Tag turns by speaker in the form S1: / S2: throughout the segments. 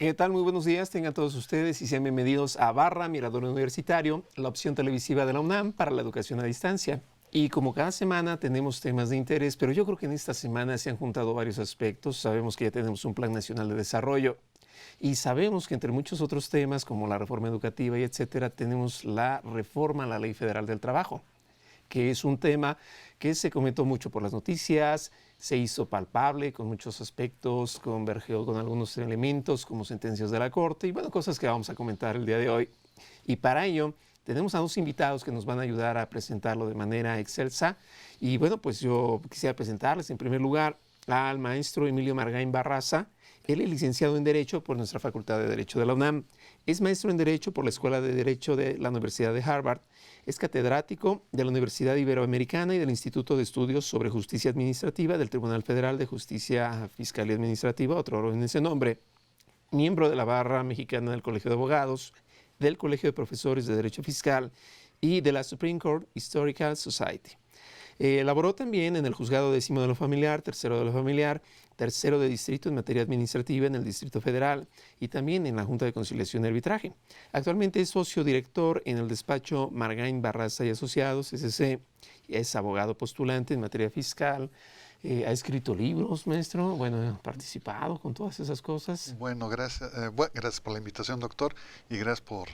S1: ¿Qué tal? Muy buenos días, tengan todos ustedes y sean bienvenidos a Barra Mirador Universitario, la opción televisiva de la UNAM para la educación a distancia. Y como cada semana tenemos temas de interés, pero yo creo que en esta semana se han juntado varios aspectos. Sabemos que ya tenemos un Plan Nacional de Desarrollo y sabemos que entre muchos otros temas como la reforma educativa y etcétera, tenemos la reforma a la Ley Federal del Trabajo, que es un tema que se comentó mucho por las noticias, se hizo palpable con muchos aspectos, convergió con algunos elementos como sentencias de la Corte y bueno, cosas que vamos a comentar el día de hoy. Y para ello tenemos a dos invitados que nos van a ayudar a presentarlo de manera excelsa. Y bueno, pues yo quisiera presentarles en primer lugar al maestro Emilio Margain Barraza. Él es licenciado en Derecho por nuestra Facultad de Derecho de la UNAM. Es maestro en Derecho por la Escuela de Derecho de la Universidad de Harvard. Es catedrático de la Universidad Iberoamericana y del Instituto de Estudios sobre Justicia Administrativa del Tribunal Federal de Justicia Fiscal y Administrativa, otro orden en ese nombre. Miembro de la Barra Mexicana del Colegio de Abogados, del Colegio de Profesores de Derecho Fiscal y de la Supreme Court Historical Society. Laboró también en el Juzgado Décimo de lo Familiar, Tercero de lo Familiar, Tercero de Distrito en materia administrativa en el Distrito Federal y también en la Junta de Conciliación y Arbitraje. Actualmente es socio director en el despacho Margain Barraza y Asociados, S.C. Es abogado postulante en materia fiscal. Ha escrito libros, maestro, bueno, ha participado con todas esas cosas.
S2: Bueno, gracias por la invitación, doctor, y gracias por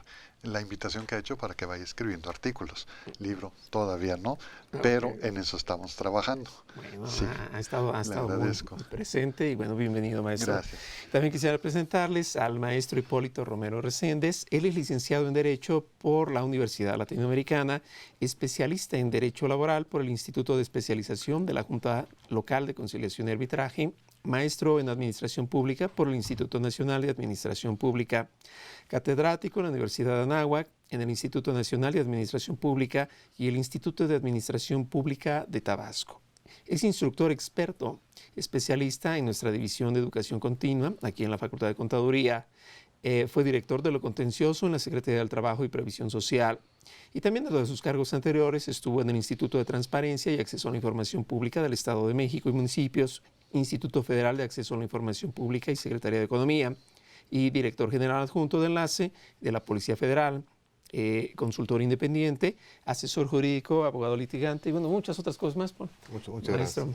S2: la invitación que ha hecho para que vaya escribiendo artículos. Libro todavía no, pero en eso estamos trabajando.
S1: Bueno,
S2: sí,
S1: ha estado muy presente y bueno, bienvenido, maestro.
S2: Gracias.
S1: También quisiera presentarles al maestro Hipólito Romero Reséndez. Él es licenciado en Derecho por la Universidad Latinoamericana, especialista en Derecho Laboral por el Instituto de Especialización de la Junta Local de Conciliación y Arbitraje, maestro en Administración Pública por el Instituto Nacional de Administración Pública, catedrático en la Universidad de Anáhuac, en el Instituto Nacional de Administración Pública y el Instituto de Administración Pública de Tabasco. Es instructor experto, especialista en nuestra División de Educación Continua, aquí en la Facultad de Contaduría. Fue director de lo contencioso en la Secretaría del Trabajo y Previsión Social. Y también de sus cargos anteriores estuvo en el Instituto de Transparencia y Acceso a la Información Pública del Estado de México y Municipios, Instituto Federal de Acceso a la Información Pública y Secretaría de Economía, y director general adjunto de enlace de la Policía Federal, consultor independiente, asesor jurídico, abogado litigante y bueno, muchas otras cosas más.
S3: Muchas gracias.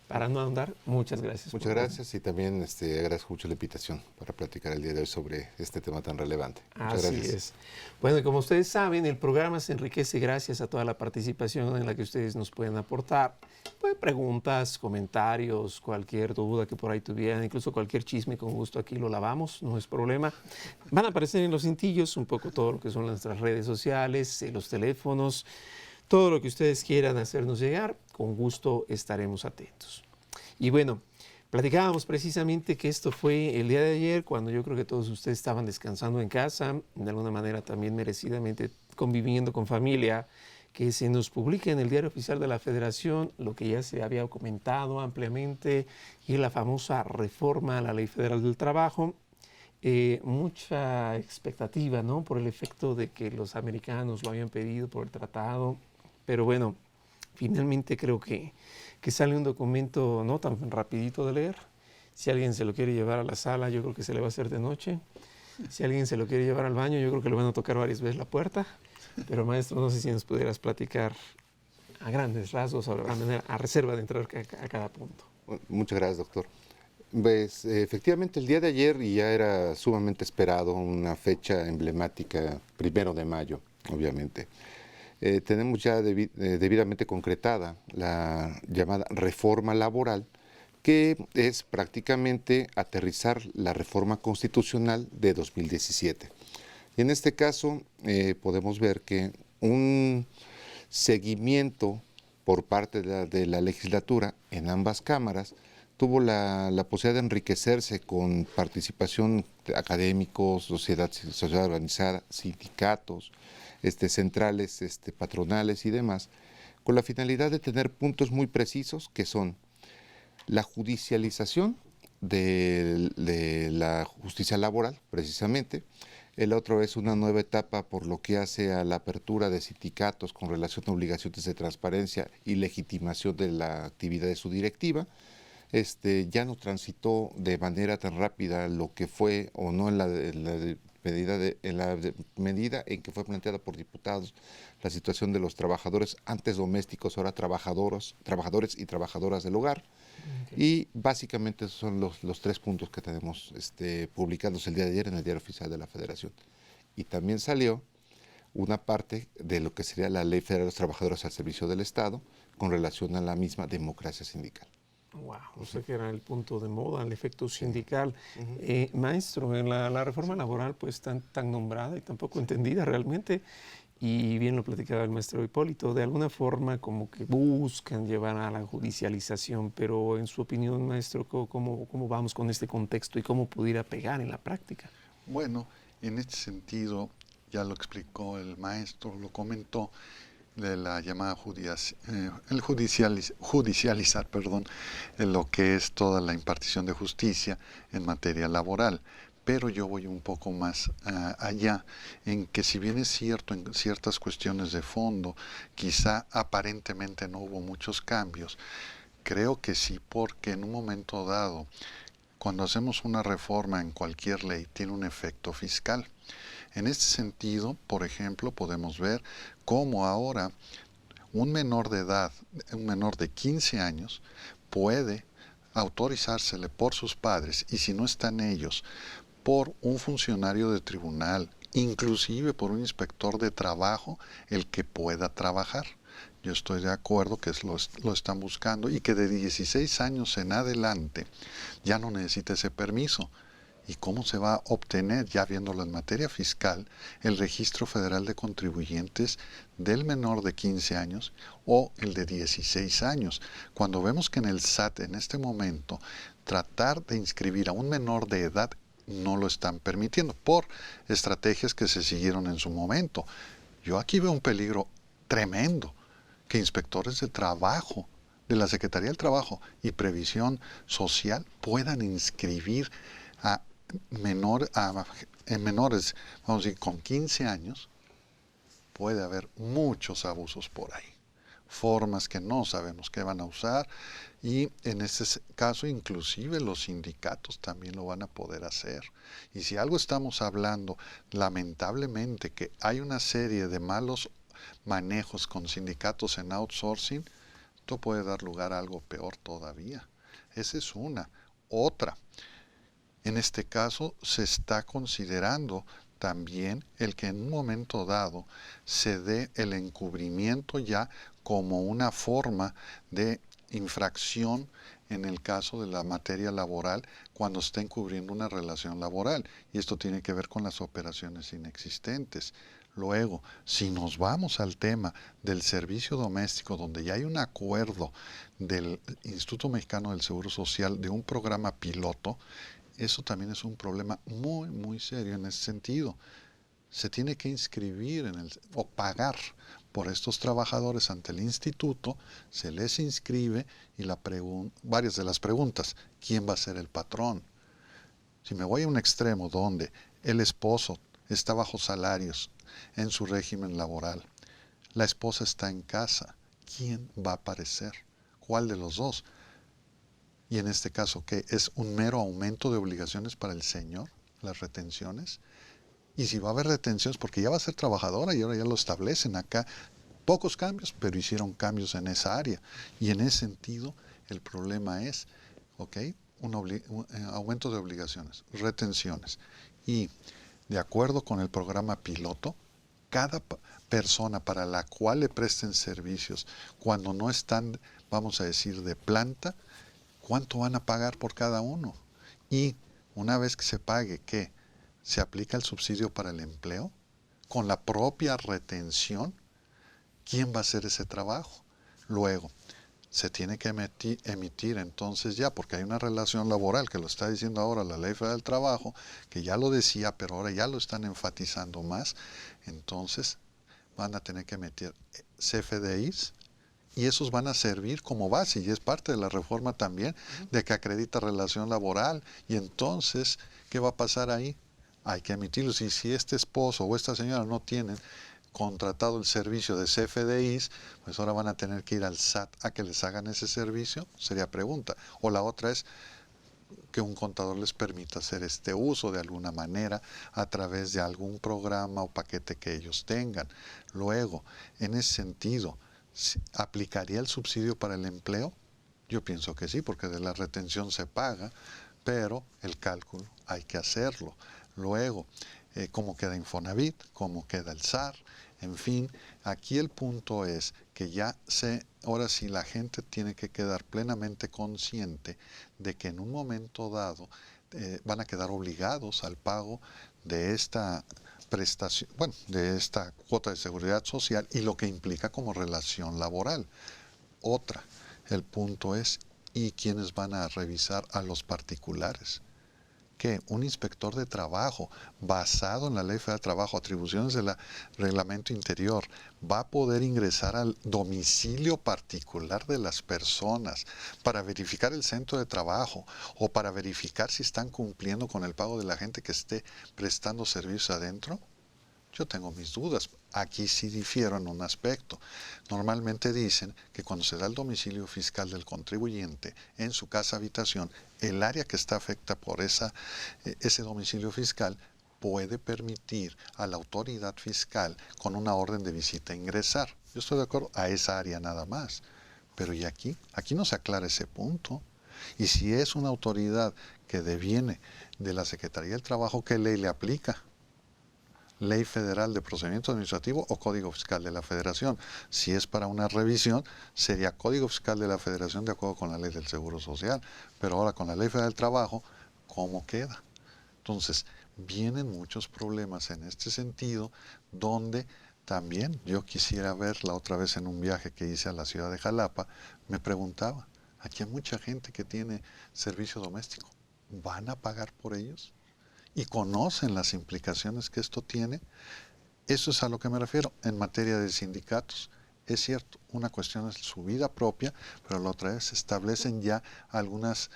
S1: Para no ahondar, muchas gracias.
S3: Muchas gracias y también agradezco mucho la invitación para platicar el día de hoy sobre este tema tan relevante. Muchas
S1: gracias. Así es. Bueno, y como ustedes saben, el programa se enriquece gracias a toda la participación en la que ustedes nos pueden aportar. Pues, preguntas, comentarios, cualquier duda que por ahí tuvieran, incluso cualquier chisme, con gusto aquí lo lavamos, no es problema. Van a aparecer en los cintillos un poco todo lo que son nuestras redes sociales, los teléfonos, todo lo que ustedes quieran hacernos llegar, con gusto estaremos atentos. Y bueno, platicábamos precisamente que esto fue el día de ayer, cuando yo creo que todos ustedes estaban descansando en casa, de alguna manera también merecidamente conviviendo con familia, que se nos publica en el Diario Oficial de la Federación lo que ya se había comentado ampliamente, y la famosa reforma a la Ley Federal del Trabajo. Mucha expectativa, ¿no?, por el efecto de que los americanos lo habían pedido por el tratado. Pero bueno, finalmente creo que sale un documento no tan rapidito de leer. Si alguien se lo quiere llevar a la sala, yo creo que se le va a hacer de noche. Si alguien se lo quiere llevar al baño, yo creo que le van a tocar varias veces la puerta. Pero maestro, no sé si nos pudieras platicar a grandes rasgos, a reserva de entrar a cada punto.
S3: Muchas gracias, doctor. Pues, efectivamente, el día de ayer, y ya era sumamente esperado, una fecha emblemática, 1 de mayo, obviamente. Tenemos ya debidamente concretada la llamada reforma laboral, que es prácticamente aterrizar la reforma constitucional de 2017. Y en este caso podemos ver que un seguimiento por parte de la legislatura en ambas cámaras tuvo la posibilidad de enriquecerse con participación de académicos, sociedad organizada, sindicatos, centrales patronales y demás, con la finalidad de tener puntos muy precisos que son la judicialización de la justicia laboral, precisamente. El otro es una nueva etapa por lo que hace a la apertura de sindicatos con relación a obligaciones de transparencia y legitimación de la actividad de su directiva. ya no transitó de manera tan rápida lo que fue o no en la medida en que fue planteada por diputados la situación de los trabajadores, antes domésticos, ahora trabajadores y trabajadoras del hogar. Y básicamente esos son los 3 puntos que tenemos publicados el día de ayer en el Diario Oficial de la Federación. Y también salió una parte de lo que sería la Ley Federal de los Trabajadores al Servicio del Estado con relación a la misma democracia sindical.
S1: Wow, o sea que era el punto de moda, el efecto sindical. Maestro, en la reforma laboral pues tan nombrada y tan poco entendida realmente, y bien lo platicaba el maestro Hipólito, de alguna forma como que buscan llevar a la judicialización, pero en su opinión, maestro, ¿cómo vamos con este contexto y cómo pudiera pegar en la práctica?
S2: Bueno, en este sentido, ya lo explicó el maestro, lo comentó, de la llamada judicializar, en lo que es toda la impartición de justicia en materia laboral. Pero yo voy un poco más allá, en que si bien es cierto en ciertas cuestiones de fondo, quizá aparentemente no hubo muchos cambios, creo que sí, porque en un momento dado, cuando hacemos una reforma en cualquier ley, tiene un efecto fiscal. En este sentido, por ejemplo, podemos ver cómo ahora un menor de edad, un menor de 15 años, puede autorizársele por sus padres, y si no están ellos, por un funcionario de tribunal, inclusive por un inspector de trabajo, el que pueda trabajar. Yo estoy de acuerdo que lo están buscando y que de 16 años en adelante ya no necesita ese permiso. ¿Y cómo se va a obtener, ya viéndolo en materia fiscal, el registro federal de contribuyentes del menor de 15 años o el de 16 años? Cuando vemos que en el SAT en este momento tratar de inscribir a un menor de edad no lo están permitiendo por estrategias que se siguieron en su momento. Yo aquí veo un peligro tremendo, que inspectores de trabajo, de la Secretaría del Trabajo y Previsión Social puedan inscribir a menores, vamos a decir, con 15 años. Puede haber muchos abusos por ahí, formas que no sabemos qué van a usar, y en este caso inclusive los sindicatos también lo van a poder hacer. Y si algo estamos hablando, lamentablemente, que hay una serie de malos manejos con sindicatos en outsourcing, esto puede dar lugar a algo peor todavía. Esa es una. Otra, en este caso se está considerando también el que en un momento dado se dé el encubrimiento ya como una forma de infracción en el caso de la materia laboral, cuando está encubriendo una relación laboral. Y esto tiene que ver con las operaciones inexistentes. Luego, si nos vamos al tema del servicio doméstico, donde ya hay un acuerdo del Instituto Mexicano del Seguro Social de un programa piloto, eso también es un problema muy, muy serio en ese sentido. Se tiene que inscribir o pagar por estos trabajadores ante el instituto, se les inscribe y varias de las preguntas: ¿quién va a ser el patrón? Si me voy a un extremo donde el esposo está bajo salarios en su régimen laboral, la esposa está en casa, ¿quién va a aparecer? ¿Cuál de los dos? Y en este caso, ¿qué? ¿Es un mero aumento de obligaciones para el señor, las retenciones? Y si va a haber retenciones, porque ya va a ser trabajadora y ahora ya lo establecen acá. Pocos cambios, pero hicieron cambios en esa área. Y en ese sentido, el problema es, un aumento de obligaciones, retenciones. Y de acuerdo con el programa piloto, cada persona para la cual le presten servicios, cuando no están, vamos a decir, de planta, ¿cuánto van a pagar por cada uno? Y una vez que se pague, ¿qué? ¿Se aplica el subsidio para el empleo? ¿Con la propia retención? ¿Quién va a hacer ese trabajo? Luego, se tiene que emitir entonces ya, porque hay una relación laboral que lo está diciendo ahora la Ley Federal del Trabajo, que ya lo decía, pero ahora ya lo están enfatizando más. Entonces, van a tener que emitir CFDIs, y esos van a servir como base, y es parte de la reforma también, de que acredita relación laboral. Y entonces, ¿qué va a pasar ahí? Hay que emitirlos, y si este esposo o esta señora no tienen, contratado el servicio de CFDIs, pues ahora van a tener que ir al SAT a que les hagan ese servicio, sería pregunta. O la otra es que un contador les permita hacer este uso de alguna manera a través de algún programa o paquete que ellos tengan. Luego, en ese sentido, ¿aplicaría el subsidio para el empleo? Yo pienso que sí, porque de la retención se paga, pero el cálculo hay que hacerlo. Luego, cómo queda Infonavit, cómo queda el SAR, en fin, aquí el punto es que ahora sí la gente tiene que quedar plenamente consciente de que en un momento dado van a quedar obligados al pago de esta prestación, bueno, de esta cuota de seguridad social y lo que implica como relación laboral. El punto es, ¿y quiénes van a revisar a los particulares? Que un inspector de trabajo basado en la Ley Federal del Trabajo, atribuciones del reglamento interior, va a poder ingresar al domicilio particular de las personas para verificar el centro de trabajo o para verificar si están cumpliendo con el pago de la gente que esté prestando servicios adentro? Yo tengo mis dudas. Aquí sí difiero en un aspecto. Normalmente dicen que cuando se da el domicilio fiscal del contribuyente en su casa habitación, el área que está afecta por ese domicilio fiscal puede permitir a la autoridad fiscal con una orden de visita ingresar. Yo estoy de acuerdo a esa área nada más. Pero ¿y aquí? Aquí no se aclara ese punto. Y si es una autoridad que deviene de la Secretaría del Trabajo, ¿qué ley le aplica? Ley Federal de Procedimiento Administrativo o Código Fiscal de la Federación. Si es para una revisión, sería Código Fiscal de la Federación de acuerdo con la Ley del Seguro Social. Pero ahora con la Ley Federal del Trabajo, ¿cómo queda? Entonces, vienen muchos problemas en este sentido, donde también yo quisiera ver la otra vez en un viaje que hice a la ciudad de Jalapa, me preguntaba, aquí hay mucha gente que tiene servicio doméstico, ¿van a pagar por ellos? Y conocen las implicaciones que esto tiene. Eso es a lo que me refiero en materia de sindicatos. Es cierto, una cuestión es su vida propia, pero la otra es se establecen ya algunas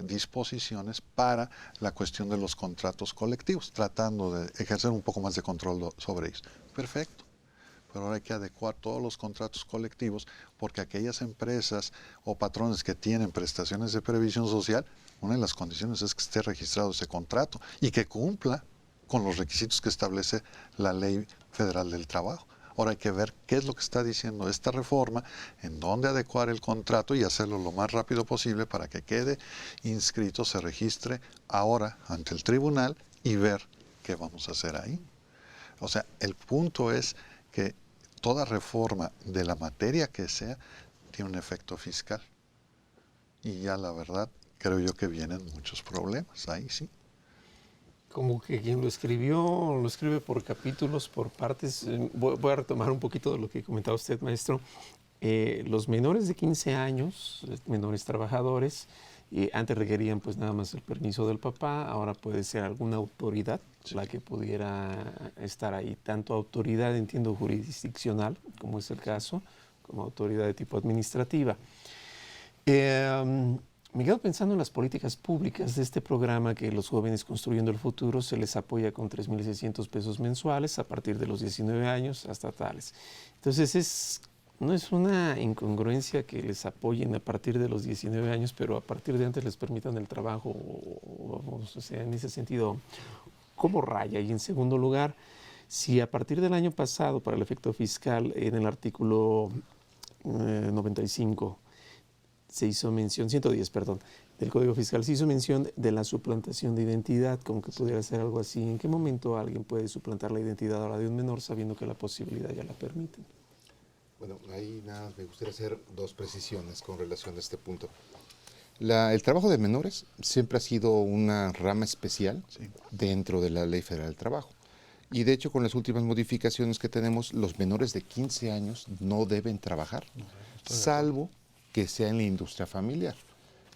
S2: disposiciones para la cuestión de los contratos colectivos, tratando de ejercer un poco más de control sobre ellos. Perfecto. Pero ahora hay que adecuar todos los contratos colectivos porque aquellas empresas o patrones que tienen prestaciones de previsión social, una de las condiciones es que esté registrado ese contrato y que cumpla con los requisitos que establece la Ley Federal del Trabajo. Ahora hay que ver qué es lo que está diciendo esta reforma, en dónde adecuar el contrato y hacerlo lo más rápido posible para que quede inscrito, se registre ahora ante el tribunal y ver qué vamos a hacer ahí. O sea, el punto es que toda reforma de la materia que sea tiene un efecto fiscal. Y ya la verdad, creo yo que vienen muchos problemas, ahí sí.
S1: Como que quien lo escribe por capítulos, por partes. Voy a retomar un poquito de lo que comentaba usted, maestro. Los menores de 15 años, menores trabajadores, antes requerían pues nada más el permiso del papá, ahora puede ser alguna autoridad la que pudiera estar ahí, tanto autoridad, entiendo, jurisdiccional, como es el caso, como autoridad de tipo administrativa. Me quedo pensando en las políticas públicas de este programa que los jóvenes construyendo el futuro se les apoya con 3,600 pesos mensuales a partir de los 19 años hasta tales. Entonces no es una incongruencia que les apoyen a partir de los 19 años, pero a partir de antes les permitan el trabajo, o sea, en ese sentido, ¿cómo raya? Y en segundo lugar, si a partir del año pasado, para el efecto fiscal, en el artículo 95, se hizo mención, 110, perdón, del Código Fiscal, se hizo mención de la suplantación de identidad, como que pudiera ser algo así. ¿En qué momento alguien puede suplantar la identidad ahora de un menor sabiendo que la posibilidad ya la permiten?
S3: Bueno, ahí nada, me gustaría hacer dos precisiones con relación a este punto. El trabajo de menores siempre ha sido una rama especial dentro de la Ley Federal del Trabajo. Y de hecho, con las últimas modificaciones que tenemos, los menores de 15 años no deben trabajar, salvo que sea en la industria familiar.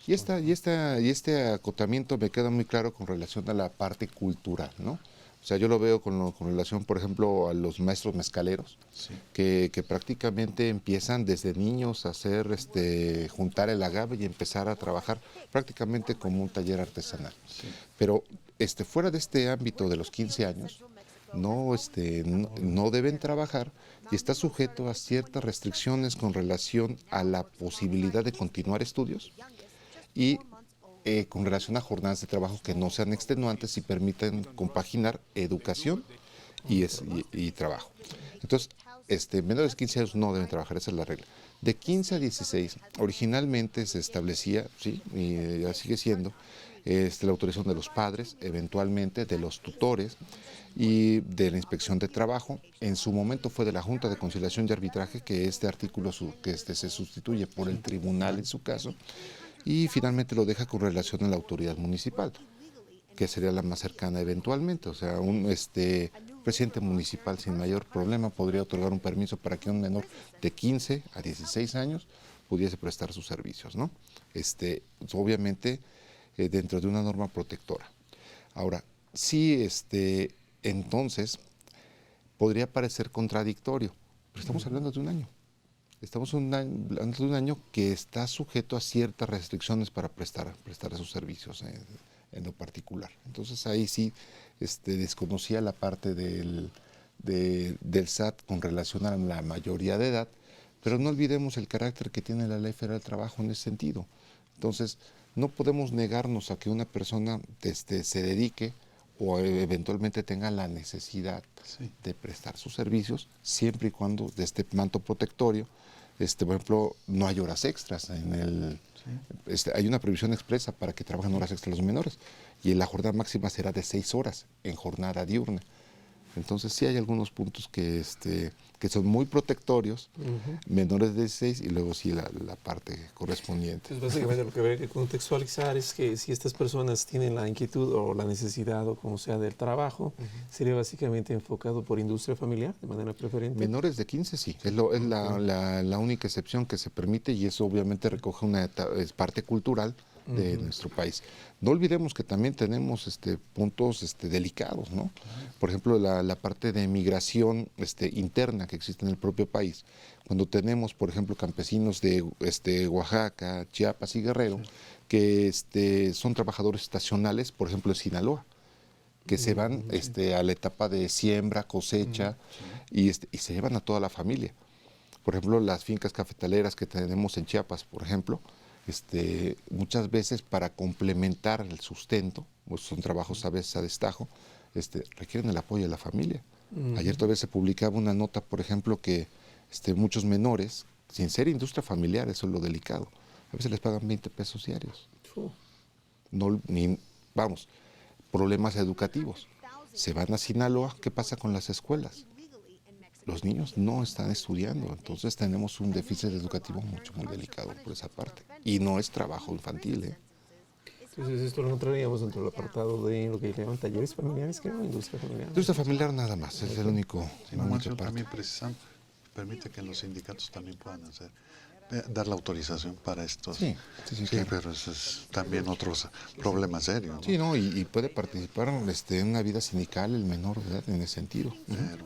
S3: Y este acotamiento me queda muy claro con relación a la parte cultural, ¿no? O sea, yo lo veo con relación, por ejemplo, a los maestros mezcaleros, que prácticamente empiezan desde niños a hacer, juntar el agave y empezar a trabajar prácticamente como un taller artesanal. Pero fuera de este ámbito de los 15 años, no deben trabajar y está sujeto a ciertas restricciones con relación a la posibilidad de continuar estudios y con relación a jornadas de trabajo que no sean extenuantes y permitan compaginar educación y trabajo. Entonces, menores de 15 años no deben trabajar, esa es la regla. De 15 a 16, originalmente se establecía, sí, y ya sigue siendo, la autorización de los padres, eventualmente de los tutores y de la inspección de trabajo. En su momento fue de la Junta de Conciliación y Arbitraje, que este artículo se sustituye por el tribunal en su caso, y finalmente lo deja con relación a la autoridad municipal, que sería la más cercana eventualmente. O sea, un presidente municipal sin mayor problema podría otorgar un permiso para que un menor de 15 a 16 años pudiese prestar sus servicios, ¿no? Obviamente dentro de una norma protectora. Ahora, sí, entonces podría parecer contradictorio, pero estamos hablando de un año. Estamos hablando de un año que está sujeto a ciertas restricciones para prestar esos servicios en lo particular. Entonces ahí sí desconocía la parte del SAT con relación a la mayoría de edad, pero no olvidemos el carácter que tiene la Ley Federal del Trabajo en ese sentido. Entonces no podemos negarnos a que una persona se dedique o eventualmente tenga la necesidad de prestar sus servicios, siempre y cuando de este manto protectorio, por ejemplo, no hay horas extras hay una prohibición expresa para que trabajen horas extras los menores y la jornada máxima será de 6 horas en jornada diurna. Entonces sí hay algunos puntos que son muy protectorios, menores de 16 y luego sí la parte correspondiente.
S1: Entonces básicamente lo que habría que contextualizar es que si estas personas tienen la inquietud o la necesidad o como sea del trabajo, sería básicamente enfocado por industria familiar de manera preferente.
S3: Menores de 15 sí, es la única excepción que se permite y eso obviamente recoge es parte cultural de nuestro país. No olvidemos que también tenemos puntos delicados, ¿no? Por ejemplo, la parte de migración interna que existe en el propio país. Cuando tenemos, por ejemplo, campesinos de Oaxaca, Chiapas y Guerrero, que son trabajadores estacionales, por ejemplo, en Sinaloa, que se van a la etapa de siembra, cosecha, y se llevan a toda la familia. Por ejemplo, las fincas cafetaleras que tenemos en Chiapas, por ejemplo, muchas veces para complementar el sustento, pues son trabajos a veces a destajo, requieren el apoyo de la familia. Ayer todavía se publicaba una nota, por ejemplo, que muchos menores, sin ser industria familiar, eso es lo delicado, a veces les pagan 20 pesos diarios. Problemas educativos. Se van a Sinaloa, ¿qué pasa con las escuelas? Los niños no están estudiando, entonces tenemos un déficit educativo muy delicado por esa parte. Y no es trabajo infantil,
S1: Entonces esto lo encontraríamos dentro del apartado de lo que llaman talleres familiares, creo, industria familiar.
S3: Industria familiar nada más, es el único.
S2: Sí, la única parte. También permite que los sindicatos también puedan dar la autorización para estos.
S3: Sí, claro.
S2: Pero eso es también otro problema serio, ¿no?
S3: Sí, no, y puede participar en una vida sindical el menor de edad en ese sentido,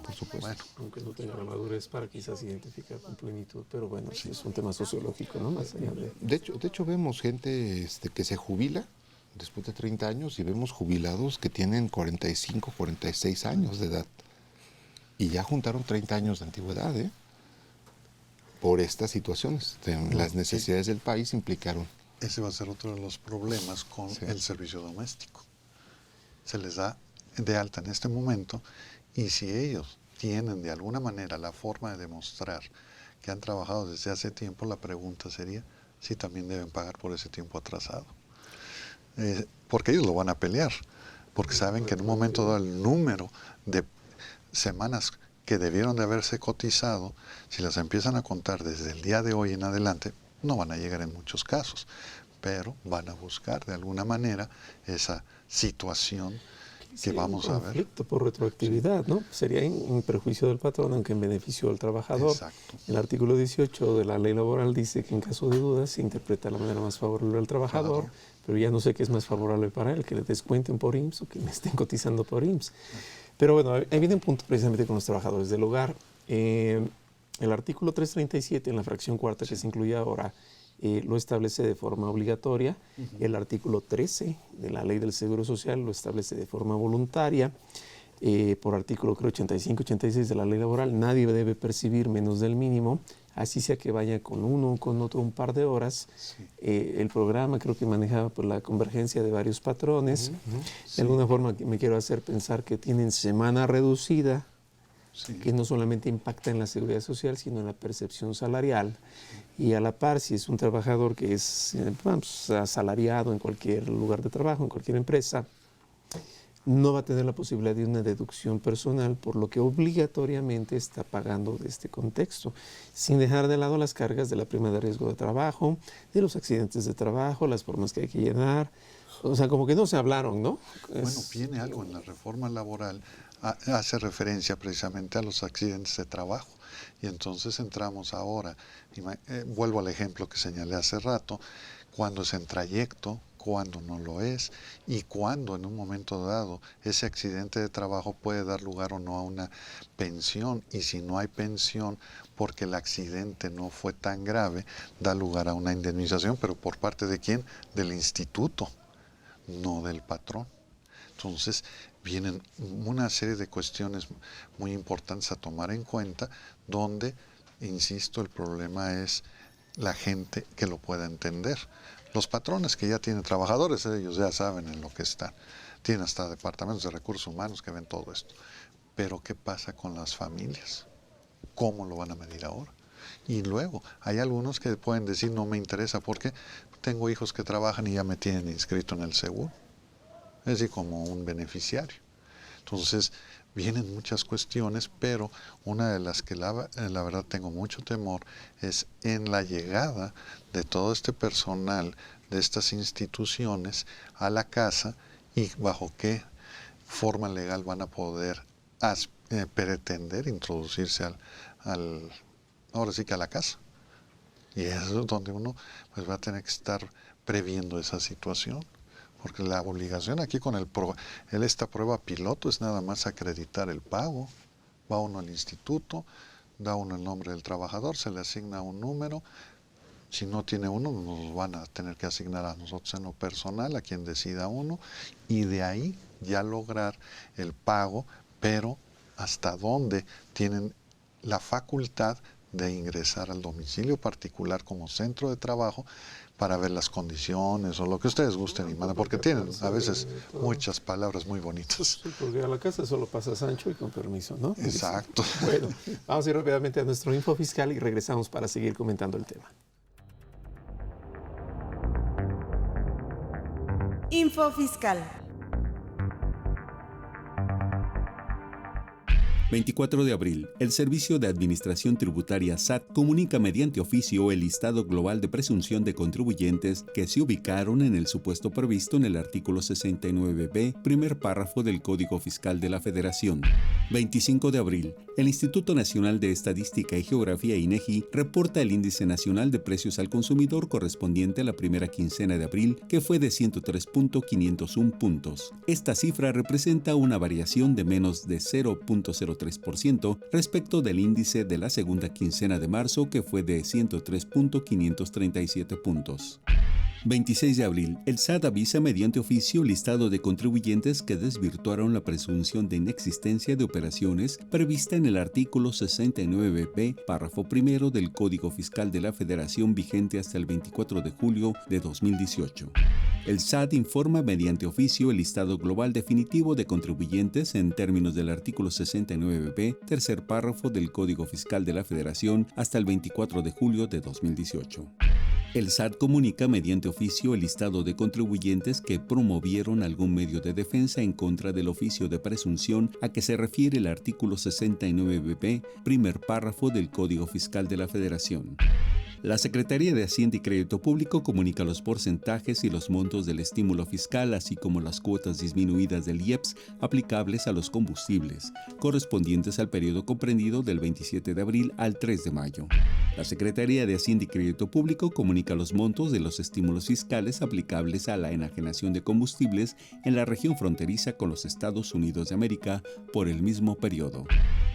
S3: por supuesto.
S2: Bueno.
S1: Aunque no tenga la madurez para quizás identificar con plenitud, pero bueno, sí es un tema sociológico, ¿no? Más allá
S3: de hecho vemos gente que se jubila después de 30 años y vemos jubilados que tienen 45, 46 años de edad y ya juntaron 30 años de antigüedad, por estas situaciones. Las necesidades del país implicaron.
S2: Ese va a ser otro de los problemas con el servicio doméstico. Se les da de alta en este momento y si ellos tienen de alguna manera la forma de demostrar que han trabajado desde hace tiempo, la pregunta sería si también deben pagar por ese tiempo atrasado. Porque ellos lo van a pelear, porque saben que en un momento dado el número de semanas que debieron de haberse cotizado, si las empiezan a contar desde el día de hoy en adelante, no van a llegar en muchos casos, pero van a buscar de alguna manera esa situación que vamos a ver.
S1: Conflicto por retroactividad, ¿no? Sería en perjuicio del patrón, aunque en beneficio del trabajador.
S2: Exacto.
S1: El artículo 18 de la ley laboral dice que en caso de dudas se interpreta de la manera más favorable al trabajador, pero ya no sé qué es más favorable para él, que le descuenten por IMSS o que le estén cotizando por IMSS. Pero bueno, ahí viene un punto precisamente con los trabajadores del hogar. El artículo 337, en la fracción cuarta que se incluye ahora, lo establece de forma obligatoria. El artículo 13 de la Ley del Seguro Social lo establece de forma voluntaria. por artículo creo 85, 86 de la ley laboral, nadie debe percibir menos del mínimo, así sea que vaya con uno o con otro un par de horas.
S2: Sí.
S1: El programa creo que manejaba por la convergencia de varios patrones.
S2: Sí.
S1: De alguna forma me quiero hacer pensar que tienen semana reducida,
S2: Sí.
S1: que no solamente impacta en la seguridad social, sino en la percepción salarial. Y a la par, si es un trabajador que es asalariado en cualquier lugar de trabajo, en cualquier empresa, no va a tener la posibilidad de una deducción personal, por lo que obligatoriamente está pagando de este contexto, sin dejar de lado las cargas de la prima de riesgo de trabajo, de los accidentes de trabajo, las formas que hay que llenar. O sea, como que no se hablaron, ¿no?
S2: Bueno, viene algo en la reforma laboral, hace referencia precisamente a los accidentes de trabajo. Y entonces entramos ahora, vuelvo al ejemplo que señalé hace rato, cuando es en trayecto, cuando no lo es, y cuando en un momento dado ese accidente de trabajo puede dar lugar o no a una pensión, y si no hay pensión porque el accidente no fue tan grave, da lugar a una indemnización, pero ¿por parte de quién? Del instituto, no del patrón. Entonces vienen una serie de cuestiones muy importantes a tomar en cuenta, donde, insisto, el problema es la gente que lo pueda entender. Los patrones que ya tienen trabajadores, ellos ya saben en lo que están. Tienen hasta departamentos de recursos humanos que ven todo esto. Pero ¿qué pasa con las familias? ¿Cómo lo van a medir ahora? Y luego, hay algunos que pueden decir, no me interesa porque tengo hijos que trabajan y ya me tienen inscrito en el seguro. Es decir, como un beneficiario. Entonces, vienen muchas cuestiones, pero una de las que la verdad tengo mucho temor es en la llegada de todo este personal de estas instituciones a la casa, y bajo qué forma legal van a poder pretender introducirse ahora sí que a la casa. Y eso es donde uno pues va a tener que estar previendo esa situación. Porque la obligación aquí con esta prueba piloto es nada más acreditar el pago. Va uno al instituto, da uno el nombre del trabajador, se le asigna un número. Si no tiene uno, nos van a tener que asignar a nosotros en lo personal, a quien decida uno, y de ahí ya lograr el pago, pero hasta dónde tienen la facultad de ingresar al domicilio particular como centro de trabajo, para ver las condiciones o lo que ustedes gusten y mandan, porque tienen a veces muchas palabras muy bonitas.
S1: Sí, porque a la casa solo pasa Sancho y con permiso, ¿no?
S2: Exacto.
S1: Bueno, vamos a ir rápidamente a nuestro info fiscal y regresamos para seguir comentando el tema.
S4: Info fiscal.
S5: 24 de abril, el Servicio de Administración Tributaria SAT comunica mediante oficio el listado global de presunción de contribuyentes que se ubicaron en el supuesto previsto en el artículo 69b, primer párrafo del Código Fiscal de la Federación. 25 de abril, el Instituto Nacional de Estadística y Geografía INEGI reporta el Índice Nacional de Precios al Consumidor correspondiente a la primera quincena de abril, que fue de 103.501 puntos. Esta cifra representa una variación de menos de 0.03% respecto del índice de la segunda quincena de marzo, que fue de 103.537 puntos. 26 de abril, el SAT avisa mediante oficio listado de contribuyentes que desvirtuaron la presunción de inexistencia de operaciones prevista en el artículo 69b, párrafo primero del Código Fiscal de la Federación, vigente hasta el 24 de julio de 2018. El SAT informa mediante oficio el listado global definitivo de contribuyentes en términos del artículo 69b, tercer párrafo del Código Fiscal de la Federación, hasta el 24 de julio de 2018. El SAT comunica mediante oficio el listado de contribuyentes que promovieron algún medio de defensa en contra del oficio de presunción a que se refiere el artículo 69b, primer párrafo del Código Fiscal de la Federación. La Secretaría de Hacienda y Crédito Público comunica los porcentajes y los montos del estímulo fiscal, así como las cuotas disminuidas del IEPS aplicables a los combustibles, correspondientes al periodo comprendido del 27 de abril al 3 de mayo. La Secretaría de Hacienda y Crédito Público comunica los montos de los estímulos fiscales aplicables a la enajenación de combustibles en la región fronteriza con los Estados Unidos de América por el mismo periodo.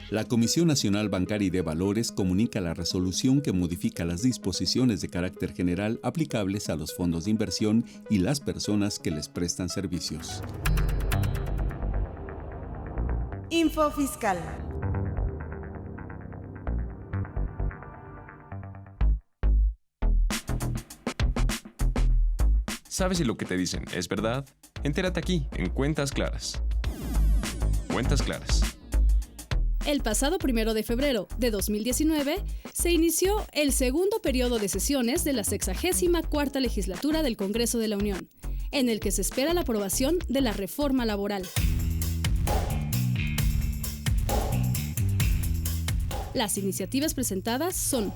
S5: La Comisión Nacional Bancaria y de Valores comunica la resolución que modifica las disposiciones de carácter general aplicables a los fondos de inversión y las personas que les prestan servicios.
S4: Info Fiscal.
S6: ¿Sabes si lo que te dicen es verdad? Entérate aquí, en Cuentas Claras. Cuentas Claras.
S7: El pasado 1 de febrero de 2019 se inició el segundo periodo de sesiones de la 64ª legislatura del Congreso de la Unión, en el que se espera la aprobación de la reforma laboral. Las iniciativas presentadas son: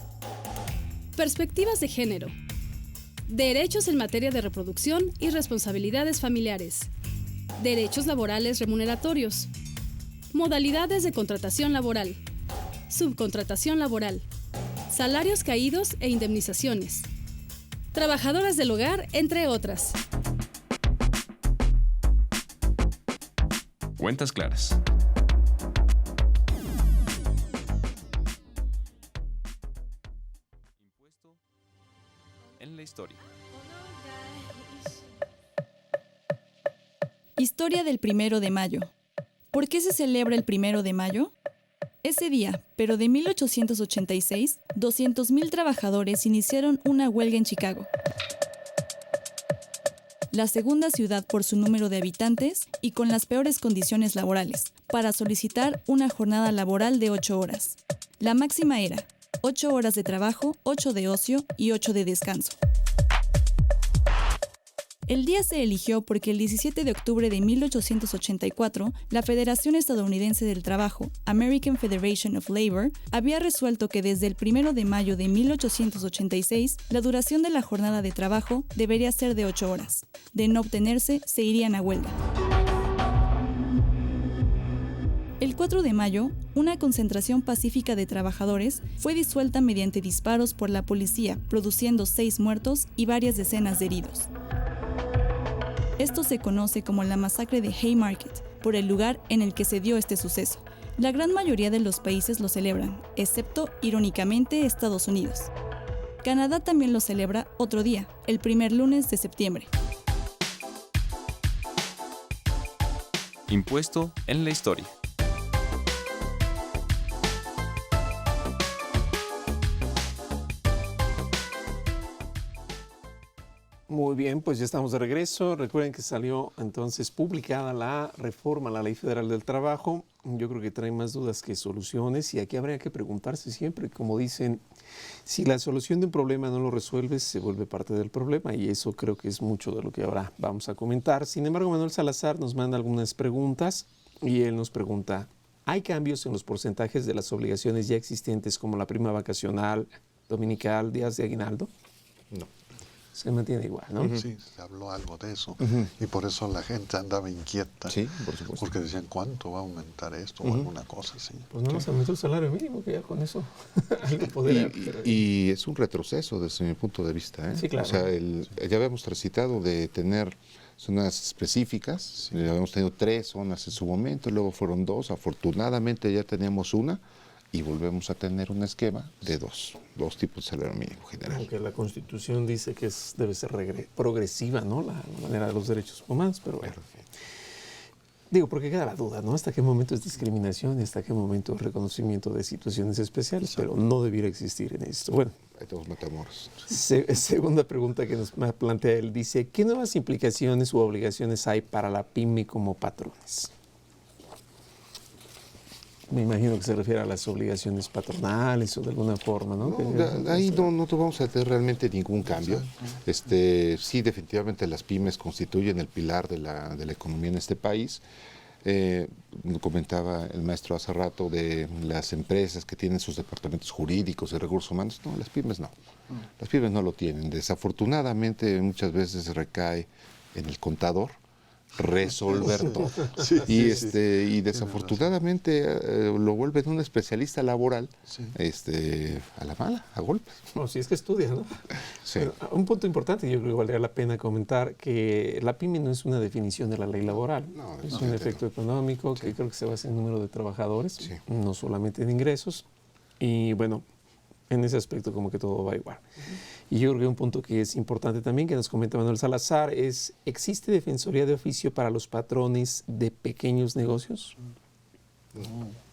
S7: perspectivas de género, derechos en materia de reproducción y responsabilidades familiares, derechos laborales remuneratorios, modalidades de contratación laboral, subcontratación laboral, salarios caídos e indemnizaciones, trabajadoras del hogar, entre otras.
S6: Cuentas Claras. Impuesto en la historia.
S8: Historia del 1 de mayo. ¿Por qué se celebra el 1 de mayo? Ese día, pero de 1886, 200,000 trabajadores iniciaron una huelga en Chicago, la segunda ciudad por su número de habitantes y con las peores condiciones laborales, para solicitar una jornada laboral de 8 horas. La máxima era 8 horas de trabajo, 8 de ocio y 8 de descanso. El día se eligió porque el 17 de octubre de 1884, la Federación Estadounidense del Trabajo, American Federation of Labor, había resuelto que desde el 1 de mayo de 1886, la duración de la jornada de trabajo debería ser de 8 horas. De no obtenerse, se irían a huelga. El 4 de mayo, una concentración pacífica de trabajadores fue disuelta mediante disparos por la policía, produciendo 6 muertos y varias decenas de heridos. Esto se conoce como la masacre de Haymarket, por el lugar en el que se dio este suceso. La gran mayoría de los países lo celebran, excepto, irónicamente, Estados Unidos. Canadá también lo celebra otro día, el primer lunes de septiembre.
S6: Impuesto en la historia.
S1: Muy bien, pues ya estamos de regreso. Recuerden que salió entonces publicada la reforma a la Ley Federal del Trabajo. Yo creo que trae más dudas que soluciones y aquí habría que preguntarse siempre, como dicen, si la solución de un problema no lo resuelves, se vuelve parte del problema y eso creo que es mucho de lo que ahora vamos a comentar. Sin embargo, Manuel Salazar nos manda algunas preguntas y él nos pregunta: ¿hay cambios en los porcentajes de las obligaciones ya existentes como la prima vacacional, dominical, días de aguinaldo?
S3: No.
S1: Se mantiene igual, ¿no?
S2: Sí, se habló algo de eso y por eso la gente andaba inquieta.
S3: Sí, por supuesto.
S2: Porque decían, ¿cuánto va a aumentar esto o alguna cosa así?
S1: Pues no nos aumentó el salario mínimo, que ya con eso algo podría...
S3: Y es un retroceso desde mi punto de vista, ¿eh?
S1: Sí, claro.
S3: O sea, ya habíamos transitado de tener zonas específicas, habíamos tenido 3 zonas en su momento, luego fueron 2, afortunadamente ya teníamos una, y volvemos a tener un esquema de dos tipos de salario mínimo general.
S1: Aunque la Constitución dice que debe ser progresiva, ¿no? La manera de los derechos humanos, pero bueno. Digo, porque queda la duda, ¿no? ¿Hasta qué momento es discriminación y hasta qué momento es reconocimiento de situaciones especiales? Pero no debiera existir en esto. Bueno.
S3: Ahí todos matamoros.
S1: Segunda pregunta que nos plantea él, dice, ¿qué nuevas implicaciones u obligaciones hay para la pyme como patrones? Me imagino que se refiere a las obligaciones patronales o de alguna forma, ¿no?
S3: Ahí no vamos a tener realmente ningún cambio. Sí, definitivamente las pymes constituyen el pilar de la economía en este país. Comentaba el maestro hace rato de las empresas que tienen sus departamentos jurídicos y recursos humanos. No, las pymes no. Las pymes no lo tienen. Desafortunadamente muchas veces recae en el contador resolver todo. Y desafortunadamente lo vuelven un especialista laboral a la mala, a golpes.
S1: No, si es que estudia, ¿no?
S3: Sí.
S1: Pero, un punto importante, yo creo que valdría la pena comentar que la pyme no es una definición de la ley laboral.
S3: No,
S1: es un efecto económico que creo que se basa en número de trabajadores, no solamente en ingresos. Y bueno, en ese aspecto como que todo va igual. Y yo creo que un punto que es importante también, que nos comenta Manuel Salazar, es, ¿existe defensoría de oficio para los patrones de pequeños negocios?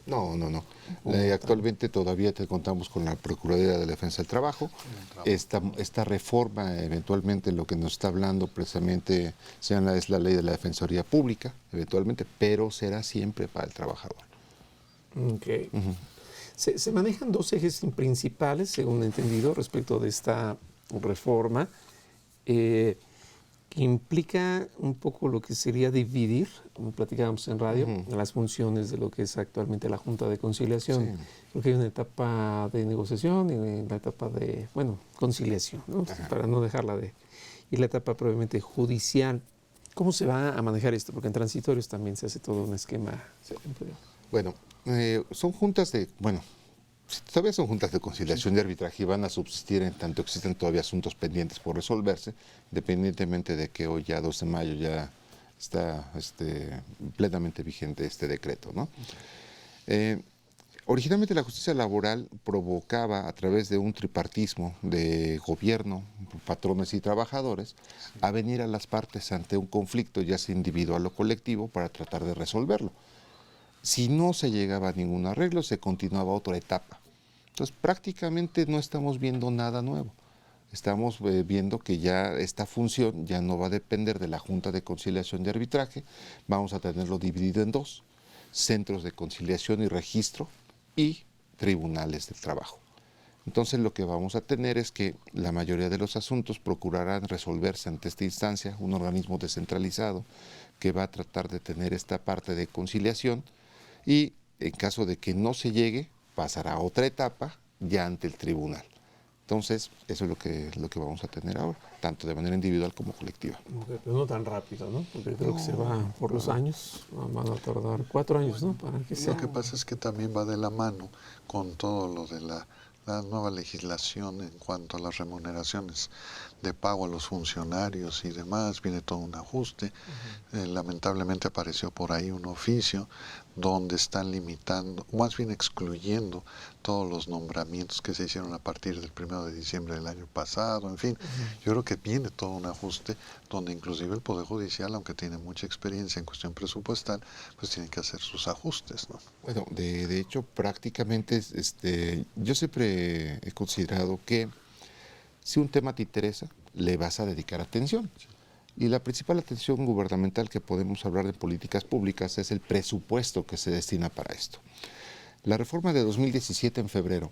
S3: No. Actualmente todavía contamos con la Procuraduría de la Defensa del Trabajo. Esta reforma, eventualmente, lo que nos está hablando precisamente es la ley de la Defensoría Pública, eventualmente, pero será siempre para el trabajador.
S1: Okay. Se manejan dos ejes principales, según he entendido, respecto de esta reforma, que implica un poco lo que sería dividir, como platicábamos en radio, las funciones de lo que es actualmente la Junta de Conciliación. Sí. Creo que hay una etapa de negociación y una etapa de, conciliación, ¿no? Para no dejarla de... Y la etapa probablemente judicial. ¿Cómo se va a manejar esto? Porque en transitorios también se hace todo un esquema.
S3: Bueno, son juntas de... Todavía son juntas de conciliación y arbitraje y van a subsistir en tanto existen todavía asuntos pendientes por resolverse, independientemente de que hoy ya 2 de mayo ya está plenamente vigente este decreto, ¿no? Originalmente la justicia laboral provocaba a través de un tripartismo de gobierno, patrones y trabajadores, a venir a las partes ante un conflicto ya sea individual o colectivo para tratar de resolverlo. Si no se llegaba a ningún arreglo, se continuaba otra etapa. Entonces, prácticamente no estamos viendo nada nuevo. Estamos viendo que ya esta función ya no va a depender de la Junta de Conciliación y Arbitraje. Vamos a tenerlo dividido en 2, centros de conciliación y registro y tribunales del trabajo. Entonces, lo que vamos a tener es que la mayoría de los asuntos procurarán resolverse ante esta instancia, un organismo descentralizado que va a tratar de tener esta parte de conciliación, y en caso de que no se llegue, pasará a otra etapa ya ante el tribunal. Entonces, eso es lo que vamos a tener ahora, tanto de manera individual como colectiva.
S1: Pero no tan rápido, ¿no? Porque creo que se va por los años, van a tardar 4 años, ¿no? Para que sea...
S2: Lo que pasa es que también va de la mano con todo lo de la nueva legislación en cuanto a las remuneraciones de pago a los funcionarios y demás, viene todo un ajuste. Lamentablemente apareció por ahí un oficio donde están limitando, más bien excluyendo todos los nombramientos que se hicieron a partir del 1 de diciembre del año pasado, en fin. Yo creo que viene todo un ajuste donde inclusive el Poder Judicial, aunque tiene mucha experiencia en cuestión presupuestal, pues tiene que hacer sus ajustes, ¿no?
S3: Bueno, de hecho, prácticamente yo siempre he considerado que si un tema te interesa, le vas a dedicar atención. Y la principal atención gubernamental que podemos hablar de políticas públicas es el presupuesto que se destina para esto. La reforma de 2017 en febrero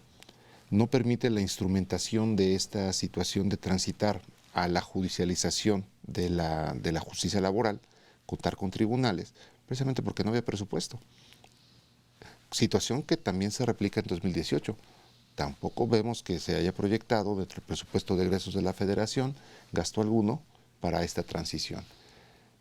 S3: no permite la instrumentación de esta situación de transitar a la judicialización de la justicia laboral, contar con tribunales, precisamente porque no había presupuesto. Situación que también se replica en 2018. Tampoco vemos que se haya proyectado dentro del presupuesto de egresos de la Federación gasto alguno para esta transición.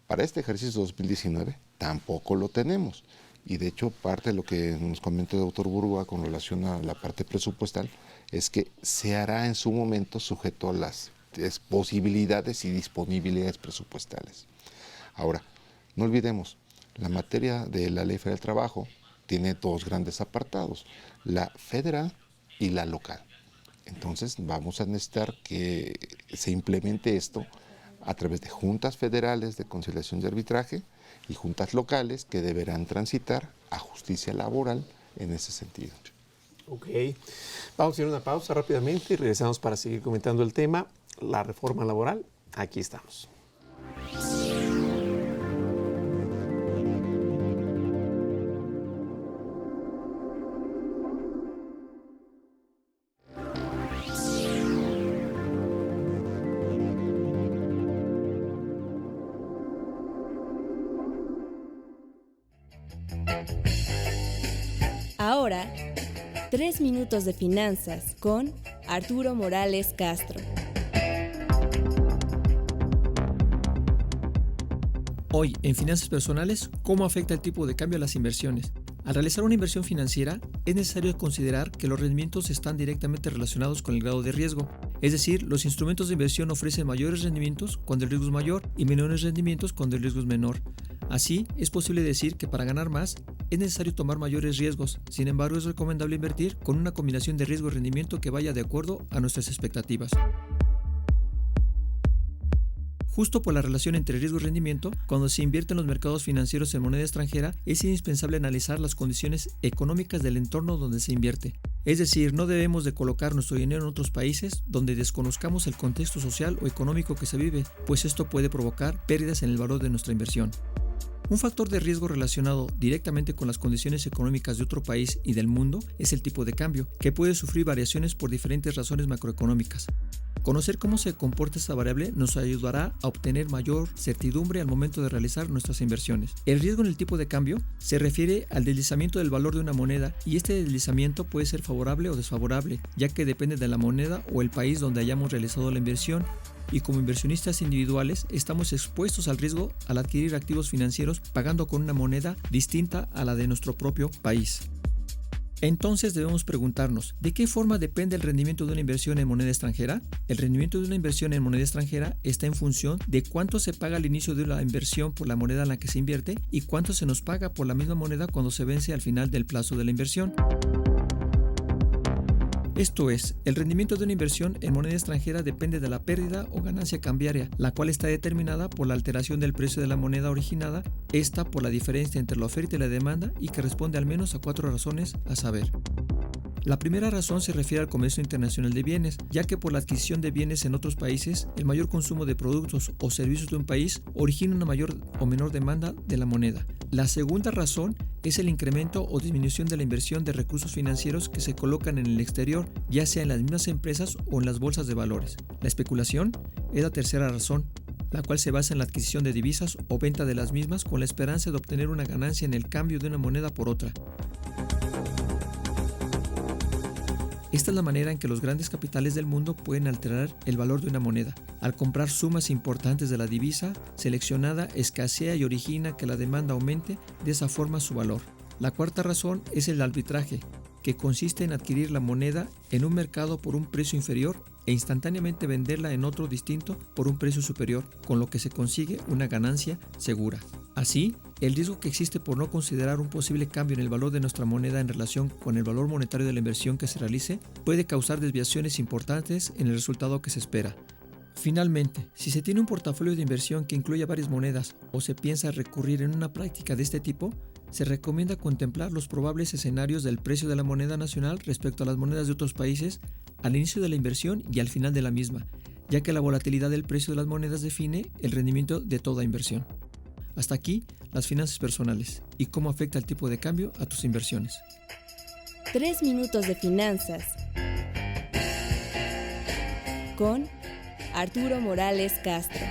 S3: Para este ejercicio 2019 tampoco lo tenemos. Y de hecho parte de lo que nos comentó el doctor Burgua con relación a la parte presupuestal es que se hará en su momento sujeto a las posibilidades y disponibilidades presupuestales. Ahora, no olvidemos, la materia de la Ley Federal del Trabajo tiene 2 grandes apartados, la federal y la local. Entonces vamos a necesitar que se implemente esto a través de juntas federales de conciliación y arbitraje y juntas locales que deberán transitar a justicia laboral en ese sentido.
S1: Ok, vamos a ir a una pausa rápidamente y regresamos para seguir comentando el tema, la reforma laboral. Aquí estamos.
S9: Ahora, 3 minutos de finanzas con Arturo Morales Castro.
S10: Hoy, en Finanzas Personales, ¿cómo afecta el tipo de cambio a las inversiones? Al realizar una inversión financiera, es necesario considerar que los rendimientos están directamente relacionados con el grado de riesgo. Es decir, los instrumentos de inversión ofrecen mayores rendimientos cuando el riesgo es mayor y menores rendimientos cuando el riesgo es menor. Así, es posible decir que para ganar más, es necesario tomar mayores riesgos. Sin embargo, es recomendable invertir con una combinación de riesgo y rendimiento que vaya de acuerdo a nuestras expectativas. Justo por la relación entre riesgo y rendimiento, cuando se invierte en los mercados financieros en moneda extranjera, es indispensable analizar las condiciones económicas del entorno donde se invierte. Es decir, no debemos de colocar nuestro dinero en otros países donde desconozcamos el contexto social o económico que se vive, pues esto puede provocar pérdidas en el valor de nuestra inversión. Un factor de riesgo relacionado directamente con las condiciones económicas de otro país y del mundo es el tipo de cambio, que puede sufrir variaciones por diferentes razones macroeconómicas. Conocer cómo se comporta esta variable nos ayudará a obtener mayor certidumbre al momento de realizar nuestras inversiones. El riesgo en el tipo de cambio se refiere al deslizamiento del valor de una moneda y este deslizamiento puede ser favorable o desfavorable, ya que depende de la moneda o el país donde hayamos realizado la inversión. Y como inversionistas individuales estamos expuestos al riesgo al adquirir activos financieros pagando con una moneda distinta a la de nuestro propio país. Entonces debemos preguntarnos, ¿de qué forma depende el rendimiento de una inversión en moneda extranjera? El rendimiento de una inversión en moneda extranjera está en función de cuánto se paga al inicio de la inversión por la moneda en la que se invierte y cuánto se nos paga por la misma moneda cuando se vence al final del plazo de la inversión. Esto es, el rendimiento de una inversión en moneda extranjera depende de la pérdida o ganancia cambiaria, la cual está determinada por la alteración del precio de la moneda originada, esta por la diferencia entre la oferta y la demanda y que responde al menos a 4 razones, a saber. La primera razón se refiere al comercio internacional de bienes, ya que por la adquisición de bienes en otros países, el mayor consumo de productos o servicios de un país origina una mayor o menor demanda de la moneda. La segunda razón es el incremento o disminución de la inversión de recursos financieros que se colocan en el exterior, ya sea en las mismas empresas o en las bolsas de valores. La especulación es la tercera razón, la cual se basa en la adquisición de divisas o venta de las mismas con la esperanza de obtener una ganancia en el cambio de una moneda por otra. Esta es la manera en que los grandes capitales del mundo pueden alterar el valor de una moneda. Al comprar sumas importantes de la divisa seleccionada, escasea y origina que la demanda aumente de esa forma su valor. La cuarta razón es el arbitraje, que consiste en adquirir la moneda en un mercado por un precio inferior e instantáneamente venderla en otro distinto por un precio superior, con lo que se consigue una ganancia segura. Así, el riesgo que existe por no considerar un posible cambio en el valor de nuestra moneda en relación con el valor monetario de la inversión que se realice puede causar desviaciones importantes en el resultado que se espera. Finalmente, si se tiene un portafolio de inversión que incluya varias monedas o se piensa recurrir en una práctica de este tipo, se recomienda contemplar los probables escenarios del precio de la moneda nacional respecto a las monedas de otros países al inicio de la inversión y al final de la misma, ya que la volatilidad del precio de las monedas define el rendimiento de toda inversión. Hasta aquí, las finanzas personales y cómo afecta el tipo de cambio a tus inversiones.
S9: 3 minutos de finanzas con Arturo Morales Castro.